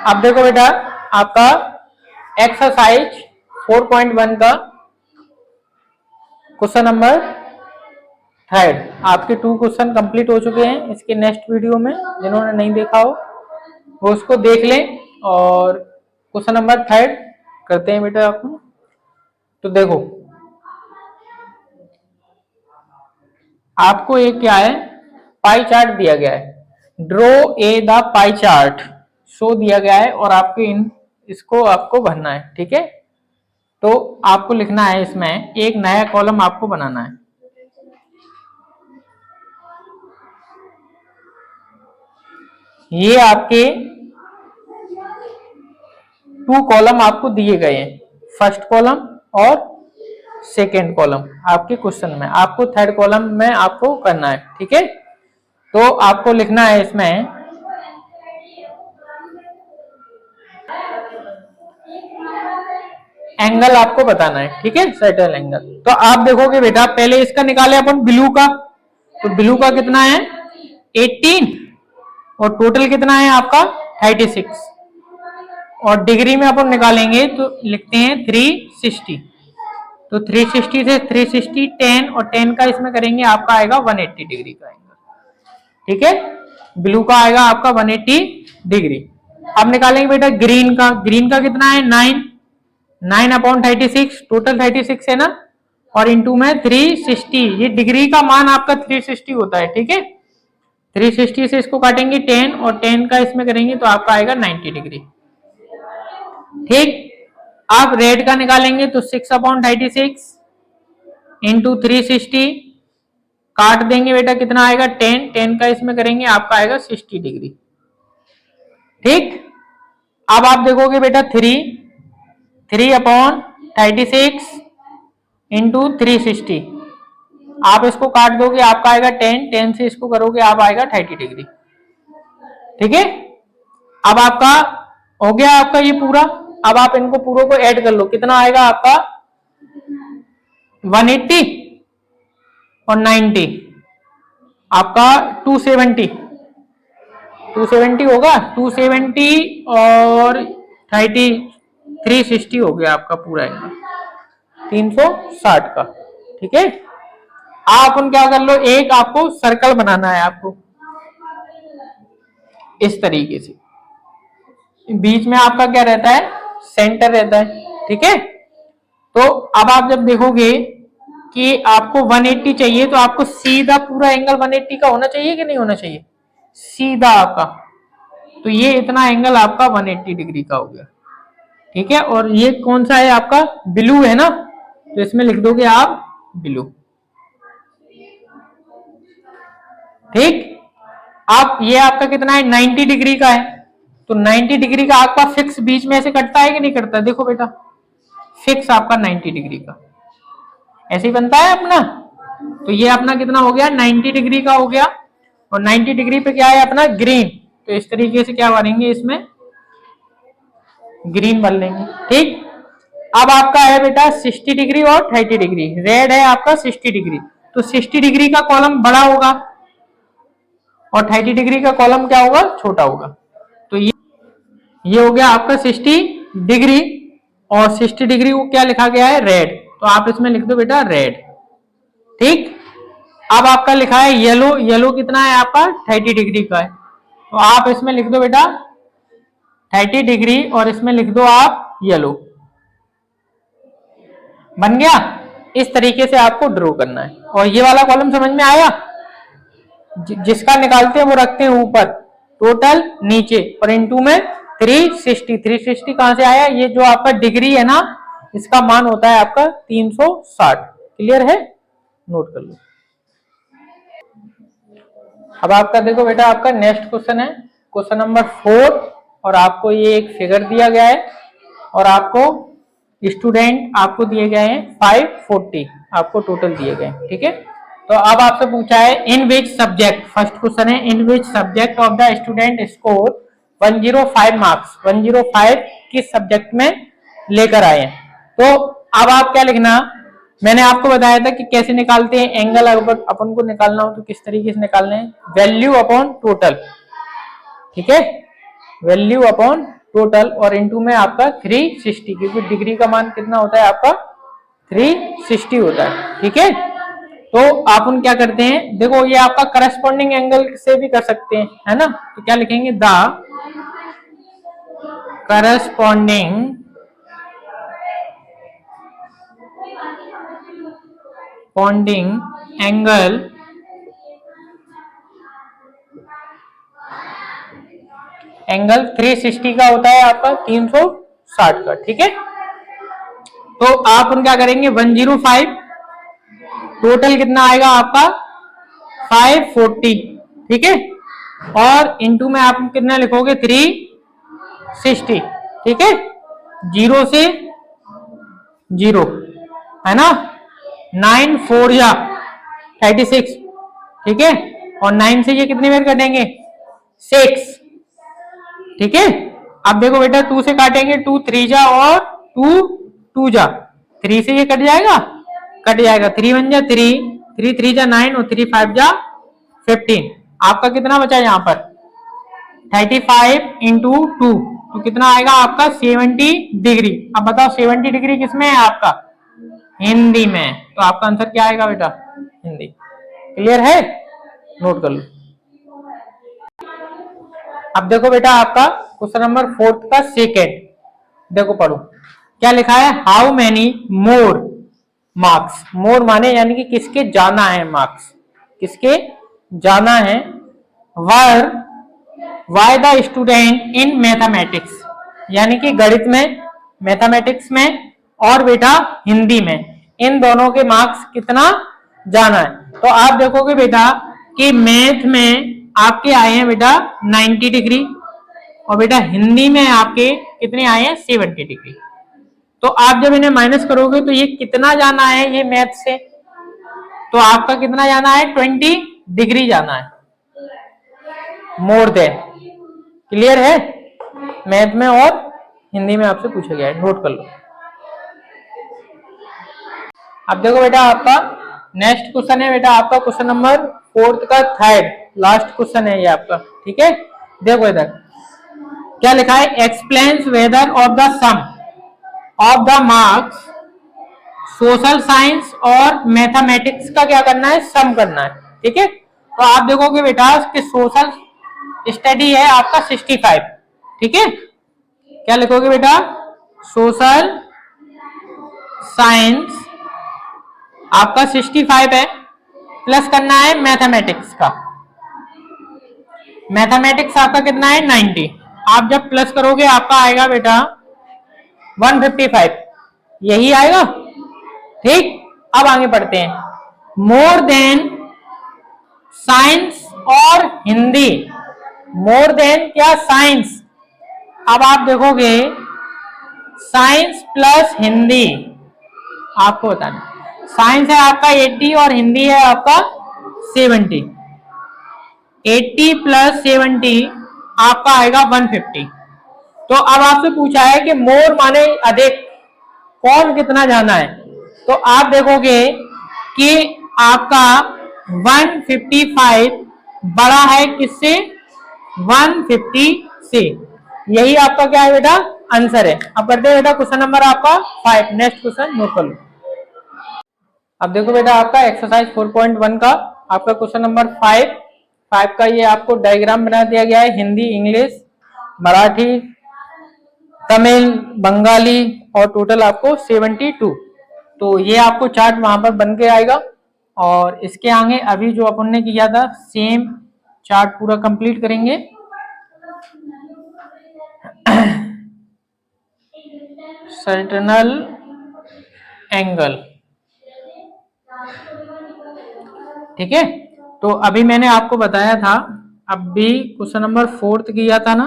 अब देखो बेटा आपका एक्सरसाइज 4.1 का क्वेश्चन नंबर 3 आपके 2 क्वेश्चन कंप्लीट हो चुके हैं। इसके नेक्स्ट वीडियो में जिन्होंने नहीं देखा हो वो उसको देख लें और क्वेश्चन नंबर 3 करते हैं बेटा आपको। तो देखो आपको एक क्या है, पाई चार्ट दिया गया है। Draw a the pie chart show दिया गया है और आपको इसको आपको भरना है। ठीक है, तो आपको लिखना है इसमें एक नया कॉलम आपको बनाना है। ये आपके 2 कॉलम आपको दिए गए हैं, फर्स्ट कॉलम और सेकेंड कॉलम आपके क्वेश्चन में। आपको थर्ड कॉलम में आपको करना है। ठीक है, तो आपको लिखना है इसमें एंगल आपको बताना है। ठीक है, सर्टेन एंगल। तो आप देखोगे बेटा पहले इसका निकाले अपन ब्लू का, तो ब्लू का कितना है 18 और टोटल कितना है आपका 36 और डिग्री में अपन निकालेंगे तो लिखते हैं 360। तो 360 से 360 10 और 10 का इसमें करेंगे आपका आएगा 180 डिग्री का एंगल। ठीक है, ब्लू का आएगा आपका 180 डिग्री। अब निकालेंगे बेटा ग्रीन का। ग्रीन का कितना है 9 अपॉन 36, टोटल 36 है ना, और इंटू में 360। ये डिग्री का मान आपका 360 होता है। ठीक है, 360 से इसको काटेंगे 10 और 10 का इसमें करेंगे तो आपका आएगा 90 डिग्री। ठीक, आप रेड का निकालेंगे तो 6 अपॉन 36 इंटू 360 काट देंगे बेटा कितना आएगा 10 का इसमें करेंगे आपका आएगा 60 डिग्री। ठीक, अब आप देखोगे बेटा 3 अपॉन 36 इंटू 360 आप इसको काट दोगे आपका आएगा 10 से इसको करोगे आप आएगा 30 डिग्री। ठीक है, अब आपका हो गया आपका ये पूरा। अब आप इनको पूरों को ऐड कर लो, कितना आएगा आपका 180 और 90 आपका 270 होगा। 270 और 30 360 हो गया आपका पूरा एंगल 360 का। ठीक है, आप अपन क्या कर लो, एक आपको सर्कल बनाना है आपको इस तरीके से, बीच में आपका क्या रहता है सेंटर रहता है। ठीक है, तो अब आप जब देखोगे कि आपको 180 चाहिए तो आपको सीधा पूरा एंगल 180 का होना चाहिए कि नहीं होना चाहिए, सीधा आपका। तो ये इतना एंगल आपका 180 डिग्री का हो गया। ठीक है, और ये कौन सा है आपका ब्लू है ना, तो इसमें लिख दोगे आप ब्लू। ठीक, आप ये आपका कितना है 90 डिग्री का है, तो 90 डिग्री का आपका फिक्स बीच में ऐसे कटता है कि नहीं कटता, देखो बेटा फिक्स आपका 90 डिग्री का ऐसे ही बनता है अपना। तो ये अपना कितना हो गया 90 डिग्री का हो गया, और 90 डिग्री पे क्या है अपना ग्रीन, तो इस तरीके से क्या बनेंगे इसमें ग्रीन बन लेंगे। ठीक, अब आपका है बेटा 60 डिग्री और 30 डिग्री। रेड है आपका 60 डिग्री, तो 60 डिग्री का कॉलम बड़ा होगा और 30 डिग्री का कॉलम क्या होगा छोटा होगा। तो ये हो गया आपका 60 डिग्री और 60 डिग्री को क्या लिखा गया है रेड, तो आप इसमें लिख दो बेटा रेड। ठीक, अब आपका लिखा है येलो। येलो कितना है आपका 30 डिग्री का है, तो आप इसमें लिख दो बेटा 30 डिग्री और इसमें लिख दो आप येलो। बन गया। इस तरीके से आपको ड्रॉ करना है। और ये वाला कॉलम समझ में आया, जिसका निकालते हैं वो रखते हैं ऊपर, टोटल नीचे, और इनटू में 360 कहां से आया, ये जो आपका डिग्री है ना इसका मान होता है आपका 360। क्लियर है, नोट कर लो। अब आपका देखो बेटा आपका नेक्स्ट क्वेश्चन है क्वेश्चन नंबर 4, और आपको ये एक फिगर दिया गया है और आपको स्टूडेंट आपको दिए गए हैं 540 आपको टोटल दिए गए। ठीक है, तो अब आपसे पूछा है in which subject, first question है in which subject of the student score 105 marks, 105 किस सब्जेक्ट में लेकर आए हैं। तो अब आप क्या लिखना, मैंने आपको बताया था कि कैसे निकालते हैं एंगल, अगर अपन को निकालना हो तो किस तरीके से निकालना है, वैल्यू अपॉन टोटल। ठीक है, वैल्यू अपॉन टोटल, और इनटू में आपका 360, क्योंकि डिग्री का मान कितना होता है आपका 360 होता है। ठीक है, तो आप उन क्या करते हैं, देखो ये आपका करस्पॉन्डिंग एंगल से भी कर सकते हैं, है ना। तो क्या लिखेंगे, द करस्पॉन्डिंग एंगल एंगल 360 का होता है आपका 360 का। ठीक है, तो आप उन क्या करेंगे 105, टोटल कितना आएगा आपका 540। ठीक है, और इनटू में आप कितना लिखोगे 360। ठीक है, 0 से 0, है ना, 9 4 या 36। ठीक है, और 9 से ये कितनी बार कटेंगे 6। ठीक है, अब देखो बेटा 2 से काटेंगे, 2 3 जा और 2 2 जा, 3 से ये कट जाएगा, 3 1 जा 3, 3 3 जा 9 और 3 5 जा 15। आपका कितना बचा यहाँ पर 35 इंटू 2, तो कितना आएगा आपका 70 डिग्री। अब बताओ 70 डिग्री किसमें है आपका, हिंदी में, तो आपका आंसर क्या आएगा बेटा, हिंदी। क्लियर है, नोट कर लो। अब देखो बेटा आपका क्वेश्चन नंबर 4 का सेकेंड, देखो पढ़ो क्या लिखा है, हाउ मैनी मोर मार्क्स, मोर माने यानी कि किसके जाना है, मार्क्स किसके जाना है, were by the student in mathematics, यानी कि गणित में, मैथमेटिक्स में और बेटा हिंदी में, इन दोनों के मार्क्स कितना जाना है। तो आप देखोगे बेटा कि मैथ में आपके आए हैं बेटा 90 डिग्री, और बेटा हिंदी में आपके कितने आए हैं 70 डिग्री। तो आप जब इन्हें माइनस करोगे तो ये कितना जाना है, ये मैथ से, तो आपका कितना जाना है 20 डिग्री जाना है, मोर देन। क्लियर है, मैथ में और हिंदी में आपसे पूछा गया है, नोट कर लो। अब देखो बेटा आपका नेक्स्ट क्वेश्चन है बेटा आपका क्वेश्चन नंबर 4 का थर्ड लास्ट क्वेश्चन है ये आपका। ठीक है, देखो इधर क्या लिखा है, explains weather of the some of the marks social science और मैथमेटिक्स का क्या करना है, सम करना है। ठीक है, तो आप देखोगे बेटा कि सोशल स्टडी है आपका 65। ठीक है, क्या लिखोगे बेटा, सोशल साइंस आपका 65 है, प्लस करना है मैथमेटिक्स का, मैथमेटिक्स आपका कितना है 90। आप जब प्लस करोगे आपका आएगा बेटा 155, यही आएगा। ठीक, अब आगे बढ़ते हैं, मोर देन साइंस और हिंदी, मोर देन क्या साइंस, अब आप देखोगे साइंस प्लस हिंदी, आपको बताना साइंस है आपका 80 और हिंदी है आपका 70, 80 प्लस 70 आपका आएगा 150। तो अब आपसे पूछा है कि मोर माने अधिक, कौन कितना जाना है, तो आप देखोगे कि आपका 155 बड़ा है किससे, 150 से, यही आपका क्या है बेटा आंसर है। अब करते हैं बेटा क्वेश्चन नंबर आपका 5, नेक्स्ट क्वेश्चन नोट कर लो। अब देखो बेटा आपका एक्सरसाइज 4.1 का आपका क्वेश्चन नंबर 5 का ये आपको डायग्राम बना दिया गया है, हिंदी, इंग्लिश, मराठी, तमिल, बंगाली और टोटल आपको 72। तो ये आपको चार्ट वहां पर बन के आएगा, और इसके आगे अभी जो अपन ने किया था सेम चार्ट पूरा कंप्लीट करेंगे। सर्टनल एंगल, ठीक है, तो अभी मैंने आपको बताया था, अभी क्वेश्चन नंबर 4 किया था ना,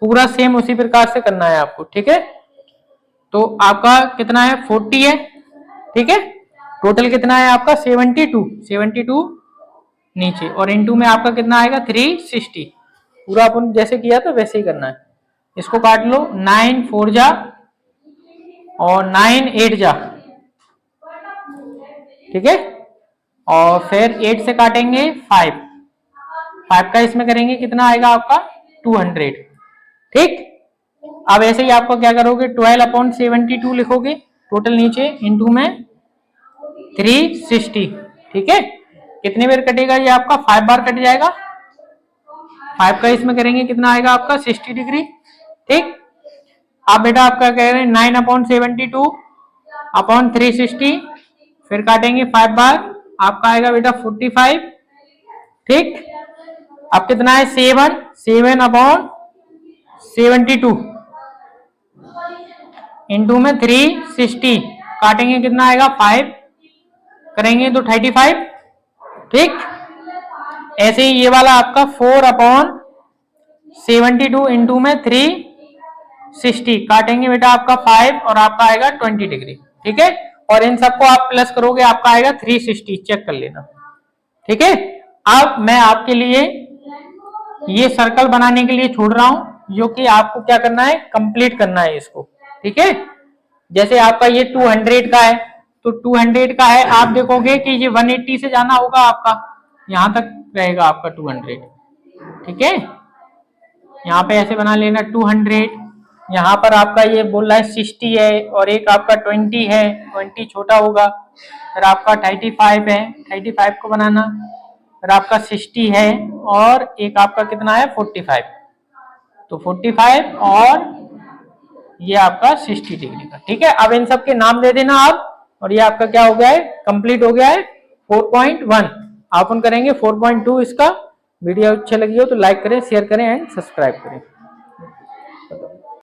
पूरा सेम उसी प्रकार से करना है आपको। ठीक है, तो आपका कितना है 40 है। ठीक है, टोटल कितना है आपका 72 नीचे, और इनटू में आपका कितना आएगा 360, पूरा अपन जैसे किया था वैसे ही करना है। इसको काट लो, 9 4 जा और 9 8 जा, ठीक है, और फिर 8 से काटेंगे 5 का इसमें करेंगे कितना आएगा आपका 200। ठीक। अब ऐसे ही आपको क्या करोगे, 12/72 लिखोगे टोटल नीचे, इंटू में 360। ठीक है, कितनी बार कटेगा ये आपका, 5 बार कट जाएगा। 5 का इसमें करेंगे कितना आएगा आपका, 60 डिग्री। ठीक। अब बेटा आपका कह रहे हैं 9/72 अपॉन 360, फिर काटेंगे 5 बार, आपका आएगा बेटा 45। ठीक। अब कितना है, 7/72 इंटू में 360, काटेंगे कितना आएगा 5, करेंगे तो 35। ठीक। ऐसे ही ये वाला आपका 4/72 इंटू में 360, काटेंगे बेटा आपका 5 और आपका आएगा 20 डिग्री। ठीक है, और इन सबको आप प्लस करोगे आपका आएगा 360, चेक कर लेना। ठीक है, अब मैं आपके लिए ये सर्कल बनाने के लिए छोड़ रहा हूं, जो कि आपको क्या करना है, कंप्लीट करना है इसको। ठीक है, जैसे आपका ये 200 का है, तो 200 का है, आप देखोगे कि ये 180 से जाना होगा आपका, यहां तक रहेगा आपका 200। ठीक है, यहाँ पे ऐसे बना लेना 200, यहाँ पर आपका ये बोल रहा है 60 है, और एक आपका 20 है, 20 छोटा होगा, फिर आपका 35 है, 35 को बनाना, फिर आपका 60 है, और एक आपका कितना है 45, तो 45 और ये आपका 60 डिग्री का। ठीक है, अब इन सब के नाम दे देना आप, और ये आपका क्या हो गया है, कंप्लीट हो गया है 4.1। आप करेंगे 4.2 इसका। वीडियो अच्छी लगी हो तो लाइक करें, शेयर करें एंड सब्सक्राइब करें।